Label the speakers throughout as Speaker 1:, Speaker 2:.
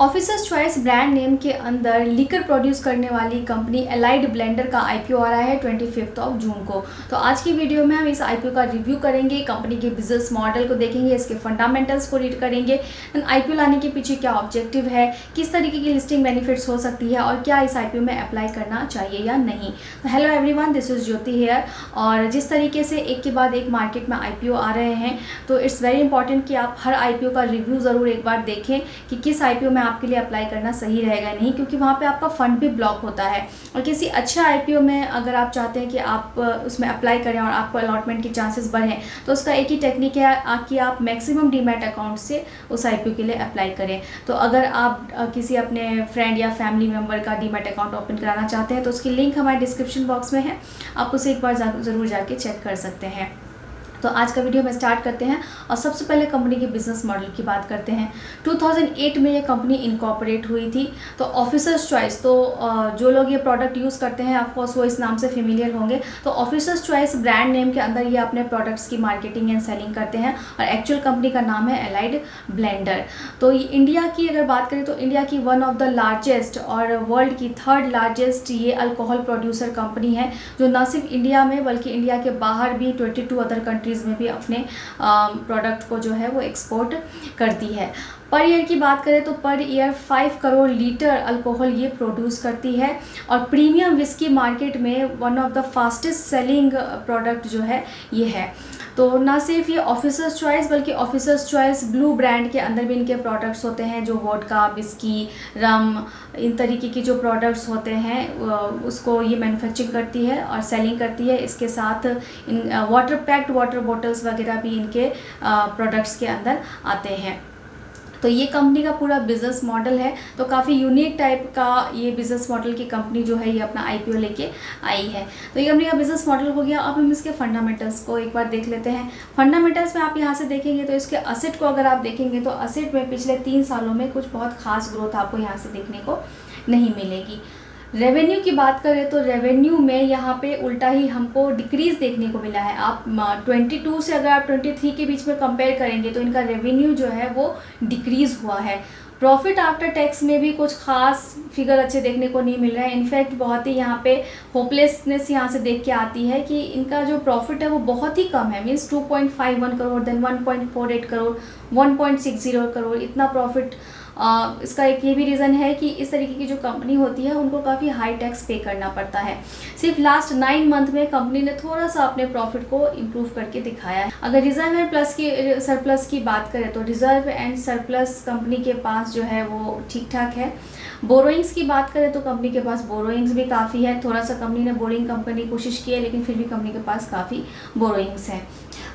Speaker 1: Officers choice brand name के अंदर liquor produce करने वाली कंपनी एलाइड ब्लेंडर का आईपीओ आ रहा है 25 जून को। तो आज की वीडियो में हम इस आईपीओ का रिव्यू करेंगे, कंपनी के बिजनेस मॉडल को देखेंगे, इसके फंडामेंटल्स को रीड करेंगे, आईपीओ लाने के पीछे क्या ऑब्जेक्टिव है, किस तरीके की लिस्टिंग बेनिफिट्स हो सकती है और क्या इस आईपीओ में अप्लाई करना चाहिए या नहीं। तो hello everyone, this is Jyoti here. और जिस तरीके से एक के बाद एक मार्केट में आईपीओ आ रहे हैं, तो इट्स वेरी इंपॉर्टेंट कि आप हर आईपीओ का रिव्यू ज़रूर एक बार देखें कि किस आईपीओ में आपके लिए अप्लाई करना सही रहेगा नहीं, क्योंकि वहाँ पे आपका फंड भी ब्लॉक होता है। और किसी अच्छे आईपीओ में अगर आप चाहते हैं कि आप उसमें अप्लाई करें और आपको अलॉटमेंट के चांसेस बढ़ें, तो उसका एक ही टेक्निक है कि आप मैक्सिमम डीमैट अकाउंट से उस आईपीओ के लिए अप्लाई करें। तो अगर आप किसी अपने फ्रेंड या फैमिली मेम्बर का डीमैट अकाउंट ओपन कराना चाहते हैं तो उसकी लिंक हमारे डिस्क्रिप्शन बॉक्स में है, आप उसे एक बार ज़रूर जाके चेक कर सकते हैं। तो आज का वीडियो में स्टार्ट करते हैं और सबसे पहले कंपनी के बिजनेस मॉडल की बात करते हैं। 2008 में ये कंपनी इनकॉर्पोरेट हुई थी। तो ऑफिसर्स चॉइस, तो जो लोग ये प्रोडक्ट यूज़ करते हैं ऑफकोर्स वो इस नाम से फेमिलियर होंगे। तो ऑफिसर्स चॉइस ब्रांड नेम के अंदर ये अपने प्रोडक्ट्स की मार्केटिंग एंड सेलिंग करते हैं और एक्चुअल कंपनी का नाम है एलाइड ब्लेंडर। तो इंडिया की अगर बात करें तो इंडिया की वन ऑफ द लार्जेस्ट और वर्ल्ड की थर्ड लार्जेस्ट ये अल्कोहल प्रोड्यूसर कंपनी है, जो न सिर्फ इंडिया में बल्कि इंडिया के बाहर भी 22 अदर कंट्रीज़ में भी अपने प्रोडक्ट को जो है वो एक्सपोर्ट करती है। पर ईयर की बात करें तो per year 5 crore litre alcohol ये प्रोड्यूस करती है और प्रीमियम विस्की मार्केट में one of the fastest selling product जो है ये है। तो ना सिर्फ ये ऑफिसर्स चॉइस बल्कि ऑफिसर्स चॉइस ब्लू ब्रांड के अंदर भी इनके प्रोडक्ट्स होते हैं, जो वोडका, विस्की, रम, इन तरीके की जो प्रोडक्ट्स होते हैं उसको ये मैन्युफैक्चरिंग करती है और सेलिंग करती है। इसके साथ in water packed water bottles वगैरह भी इनके प्रोडक्ट्स के अंदर आते हैं। तो ये कंपनी का पूरा बिजनेस मॉडल है। तो काफ़ी यूनिक टाइप का ये बिजनेस मॉडल की कंपनी जो है ये अपना आईपीओ लेके आई है। तो ये कंपनी का बिजनेस मॉडल हो गया। अब हम इसके फंडामेंटल्स को एक बार देख लेते हैं। फंडामेंटल्स में आप यहाँ से देखेंगे तो इसके असेट को अगर आप देखेंगे तो असेट में पिछले 3 सालों में कुछ बहुत खास ग्रोथ आपको यहाँ से देखने को नहीं मिलेगी। रेवेन्यू की बात करें तो रेवेन्यू में यहाँ पे उल्टा ही हमको डिक्रीज़ देखने को मिला है। आप 22 से अगर आप 23 के बीच में कंपेयर करेंगे तो इनका रेवेन्यू जो है वो डिक्रीज़ हुआ है। प्रॉफिट आफ्टर टैक्स में भी कुछ खास फिगर अच्छे देखने को नहीं मिल रहा है। इनफैक्ट बहुत ही यहाँ पे होपलेसनेस यहाँ से देख के आती है कि इनका जो प्रॉफिट है वो बहुत ही कम है। मीन्स 2.51 करोड़, देन 1.48 करोड़, 1.60 करोड़, इतना प्रॉफिट। इसका एक ये भी रीज़न है कि इस तरीके की जो कंपनी होती है उनको काफ़ी हाई टैक्स पे करना पड़ता है। सिर्फ लास्ट 9 मंथ में कंपनी ने थोड़ा सा अपने प्रॉफिट को इम्प्रूव करके दिखाया है। अगर रिजर्व एंड सरप्लस की बात करें तो रिजर्व एंड सरप्लस कंपनी के पास जो है वो ठीक ठाक है। बोरोइंग्स की बात करें तो कंपनी के पास बोरोइंग्स भी काफ़ी है। थोड़ा सा कंपनी ने बोरिंग कंपनी की कोशिश की है, लेकिन फिर भी कंपनी के पास काफ़ी बोरोइंग्स है।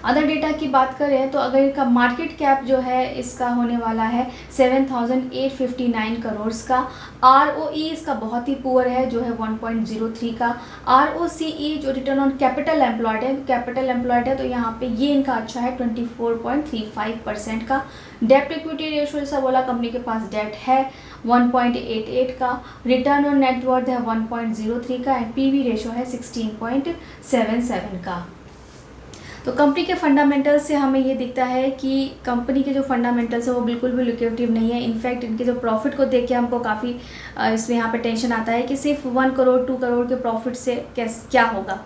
Speaker 1: अदर डेटा की बात करें तो अगर इनका मार्केट कैप जो है इसका होने वाला है 7,859 करोड़ का। ROE इसका बहुत ही पुअर है जो है 1.03 का। ROCE जो रिटर्न ऑन कैपिटल एम्प्लॉयड है तो यहाँ पे ये इनका अच्छा है 24.35% का। डेप्ट इक्विटी रेशियो जैसा बोला, कंपनी के पास डेट है 1.88 का। रिटर्न ऑन नेटवर्थ है 1.03 का एंड पीवी रेशियो है 16.77 का। तो कंपनी के फंडामेंटल्स से हमें ये दिखता है कि कंपनी के जो फंडामेंटल्स है वो बिल्कुल भी लुक्रेटिव नहीं है। इनफैक्ट इनके जो प्रॉफिट को देख के हमको काफ़ी इसमें यहाँ पे टेंशन आता है कि सिर्फ 1 करोड़ 2 करोड़ के प्रॉफिट से क्या होगा।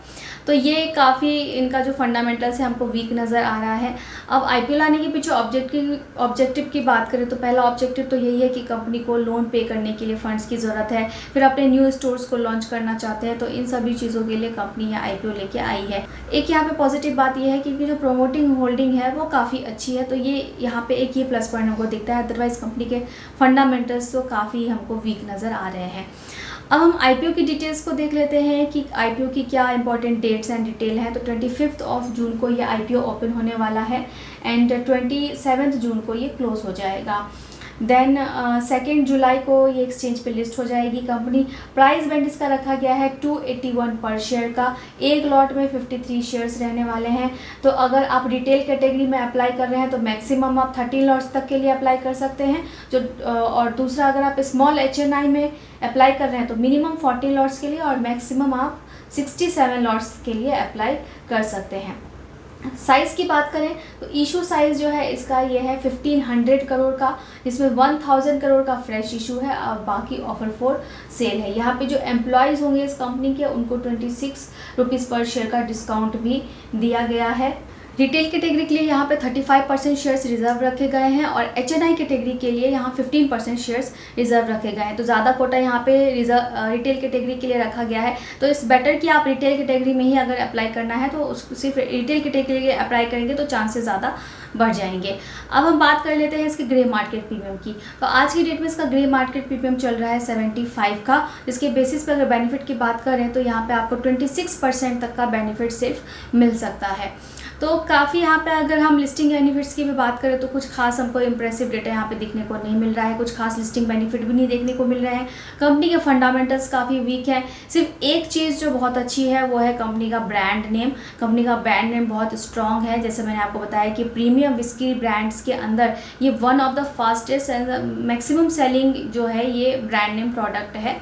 Speaker 1: तो ये काफ़ी इनका जो फंडामेंटल्स है हमको वीक नज़र आ रहा है। अब आईपीओ लाने के पीछे ऑब्जेक्टिव की बात करें तो पहला ऑब्जेक्टिव तो यही है कि कंपनी को लोन पे करने के लिए फंड्स की ज़रूरत है, फिर अपने न्यू स्टोर्स को लॉन्च करना चाहते हैं। तो इन सभी चीज़ों के लिए कंपनी ये आईपीओ लेके आई है। एक यहाँ पे पॉजिटिव बात यह है कि इनकी जो प्रोमोटिंग होल्डिंग है वो काफ़ी अच्छी है, तो ये यहाँ पे एक ये प्लस पॉइंट हमको दिखता है। अदरवाइज़ कंपनी के फंडामेंटल्स तो काफ़ी हमको वीक नज़र आ रहे हैं। अब हम आईपीओ की डिटेल्स को देख लेते हैं कि आईपीओ की क्या इंपॉर्टेंट डेट्स एंड डिटेल है। तो 25 जून को ये आईपीओ ओपन होने वाला है एंड 27 जून को ये क्लोज हो जाएगा। देन 2 जुलाई को ये एक्सचेंज पे लिस्ट हो जाएगी कंपनी। प्राइस बैंड इसका रखा गया है 281 पर शेयर का। एक लॉट में 53 शेयर्स रहने वाले हैं। तो अगर आप रिटेल कैटेगरी में अप्लाई कर रहे हैं तो मैक्सिमम आप 30 लॉट्स तक के लिए अप्लाई कर सकते हैं और दूसरा अगर आप स्मॉल HNI में अप्लाई कर रहे हैं तो मिनिमम 40 लॉट्स के लिए और मैक्सिमम आप 67 लॉट्स के लिए अप्लाई कर सकते हैं। साइज़ की बात करें तो इशू साइज़ जो है इसका ये है 1500 करोड़ का, जिसमें 1000 करोड़ का फ्रेश इशू है और बाकी ऑफर फॉर सेल है। यहाँ पे जो एम्प्लॉयज़ होंगे इस कंपनी के उनको 26 रुपीज़ पर शेयर का डिस्काउंट भी दिया गया है। रिटेल कैटेगरी के लिए यहाँ पे 35% शेयर्स रिजर्व रखे गए हैं और HNI कैटेगरी के लिए यहाँ 15% शेयर्स रिजर्व रखे गए हैं। तो ज़्यादा कोटा यहाँ पे रिटेल कैटेगरी के लिए रखा गया है। तो इस बेटर कि आप रिटेल कैटेगरी में ही अगर अप्लाई करना है तो उस सिर्फ रिटेल कैटेगरी के लिए अप्लाई करेंगे तो चांसेस ज़्यादा बढ़ जाएंगे। अब हम बात कर लेते हैं इसके ग्रे मार्केट प्रीमियम की। तो आज की डेट में इसका ग्रे मार्केट प्रीमियम चल रहा है 75 का, जिसके बेसिस पर अगर बेनिफिट की बात करें तो यहाँ पे आपको 26% तक का बेनिफिट सिर्फ मिल सकता है। तो काफ़ी यहाँ पे अगर हम लिस्टिंग बेनिफिट्स की भी बात करें तो कुछ खास हमको इंप्रेसिव डेटा यहाँ पे दिखने को नहीं मिल रहा है, कुछ खास लिस्टिंग बेनिफिट भी नहीं देखने को मिल रहे हैं। कंपनी के फंडामेंटल्स काफ़ी वीक हैं। सिर्फ एक चीज़ जो बहुत अच्छी है वो है कंपनी का ब्रांड नेम। कंपनी का ब्रांड नेम बहुत स्ट्रॉन्ग है। जैसे मैंने आपको बताया कि प्रीमियम विस्की ब्रांड्स के अंदर ये one of the fastest and maximum selling जो है ये ब्रांड नेम प्रोडक्ट है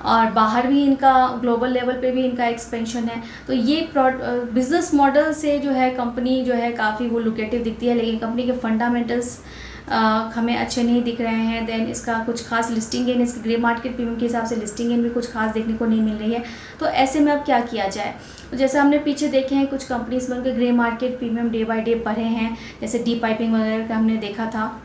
Speaker 1: और बाहर भी इनका ग्लोबल लेवल पे भी इनका एक्सपेंशन है। तो ये बिज़नेस मॉडल से जो है कंपनी जो है काफ़ी वो लुक्रेटिव दिखती है, लेकिन कंपनी के फंडामेंटल्स हमें अच्छे नहीं दिख रहे हैं। देन इसका कुछ खास लिस्टिंग गेन, इसके ग्रे मार्केट प्रीमियम के हिसाब से लिस्टिंग गेन भी कुछ खास देखने को नहीं मिल रही है। तो ऐसे में अब क्या किया जाए? तो जैसे हमने पीछे देखे हैं कुछ कंपनीज में उनके grey market premium day by day बढ़े हैं, जैसे डी पाइपिंग वगैरह का हमने देखा था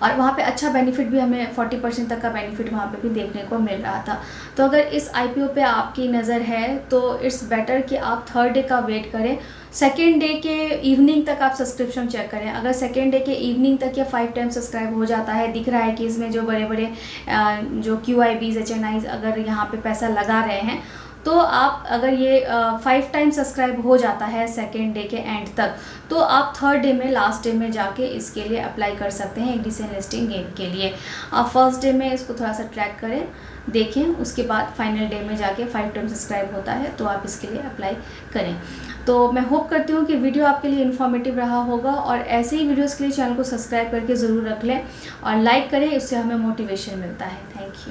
Speaker 1: और वहाँ पे अच्छा बेनिफिट भी हमें 40% तक का बेनिफिट वहाँ पे भी देखने को मिल रहा था। तो अगर इस IPO पे आपकी नज़र है तो इट्स बेटर कि आप थर्ड डे का वेट करें, सेकेंड डे के इवनिंग तक आप सब्सक्रिप्शन चेक करें। अगर सेकेंड डे के इवनिंग तक या 5 टाइम सब्सक्राइब हो जाता है, दिख रहा है कि इसमें जो बड़े बड़े जो QIBs HNIs अगर यहाँ पे पैसा लगा रहे हैं, तो आप अगर ये 5 टाइम सब्सक्राइब हो जाता है सेकेंड डे के एंड तक, तो आप थर्ड डे में लास्ट डे में जाके इसके लिए अप्लाई कर सकते हैं एक डिसेंट लिस्टिंग गेन के लिए। आप फर्स्ट डे में इसको थोड़ा सा ट्रैक करें, देखें, उसके बाद फाइनल डे में जाके 5 टाइम सब्सक्राइब होता है तो आप इसके लिए अप्लाई करें। तो मैं होप करती हूँ कि वीडियो आपके लिए इन्फॉर्मेटिव रहा होगा और ऐसे ही वीडियोज़ के लिए चैनल को सब्सक्राइब करके ज़रूर रख लें और लाइक करें, इससे हमें मोटिवेशन मिलता है। Thank you.